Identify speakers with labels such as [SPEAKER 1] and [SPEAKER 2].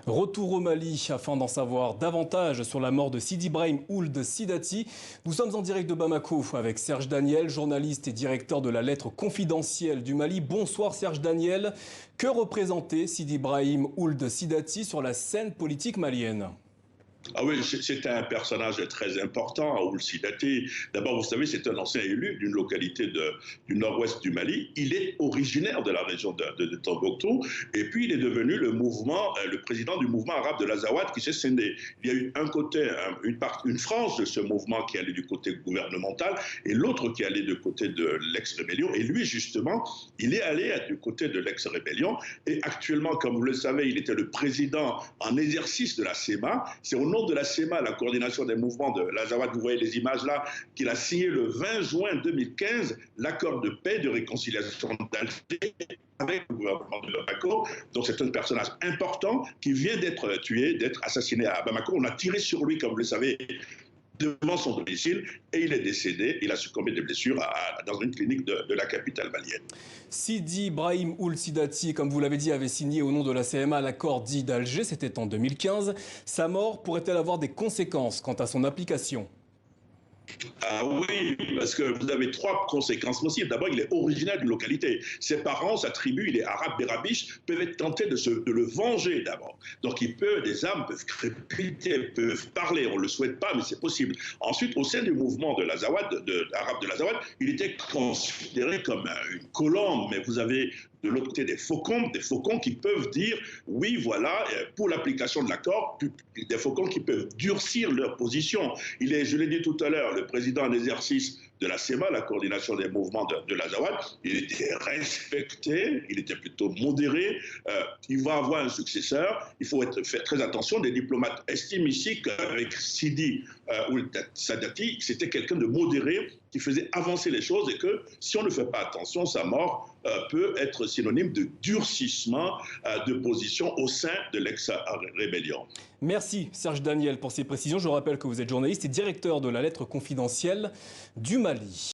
[SPEAKER 1] Retour au Mali afin d'en savoir davantage sur la mort de Sidi Ibrahim Ould Sidati. Nous sommes en direct de Bamako avec Serge Daniel, journaliste et directeur de la lettre confidentielle du Mali. Bonsoir Serge Daniel. Que représentait Sidi Ibrahim Ould Sidati sur la scène politique malienne ?
[SPEAKER 2] Ah oui, c'est un personnage très important, Ould Sidati. D'abord, vous savez, c'est un ancien élu d'une localité du nord-ouest du Mali. Il est originaire de la région de Tombouctou. Et puis, il est devenu le président du mouvement arabe de l'Azawad qui s'est scindé. Il y a eu un côté, une frange de ce mouvement qui allait du côté gouvernemental et l'autre qui allait du côté de l'ex-rébellion. Et lui, justement, il est allé du côté de l'ex-rébellion. Et actuellement, comme vous le savez, il était le président en exercice de la CEMA. C'est au nom de la CEMA, la coordination des mouvements de l'Azawad, vous voyez les images là, qu'il a signé le 20 juin 2015 l'accord de paix de réconciliation d'Alger avec le gouvernement de Bamako. Donc c'est un personnage important qui vient d'être tué, d'être assassiné à Bamako. On a tiré sur lui, comme vous le savez, devant son domicile et il est décédé. Il a succombé de blessures dans une clinique de la capitale malienne.
[SPEAKER 1] Sidi Ibrahim Ould Sidati, comme vous l'avez dit, avait signé au nom de la CMA l'accord dit d'Alger, c'était en 2015. Sa mort pourrait-elle avoir des conséquences quant à son application ?
[SPEAKER 2] Ah oui, parce que vous avez trois conséquences possibles. D'abord, il est originaire d'une localité. Ses parents, sa tribu, il est arabe bérabiche, peuvent être tentés de le venger d'abord. Donc, des âmes peuvent crépiter, peuvent parler. On ne le souhaite pas, mais c'est possible. Ensuite, au sein du mouvement de l'Azawad, arabe de l'Azawad, il était considéré comme une colombe. Mais vous avez de l'autre côté des faucons qui peuvent dire oui, voilà, pour l'application de l'accord, des faucons qui peuvent durcir leur position. Il est, je l'ai dit tout à l'heure, le président en exercice de la CEMA, la coordination des mouvements de l'Azawad, il était respecté, il était plutôt modéré. Il va avoir un successeur. Il faut faire très attention. Des diplomates estiment ici qu'avec Sidi Ould Sidati, c'était quelqu'un de modéré qui faisait avancer les choses et que si on ne fait pas attention, sa mort peut être synonyme de durcissement de position au sein de l'ex-rébellion.
[SPEAKER 1] Merci Serge Daniel pour ces précisions. Je rappelle que vous êtes journaliste et directeur de la lettre confidentielle du Mali.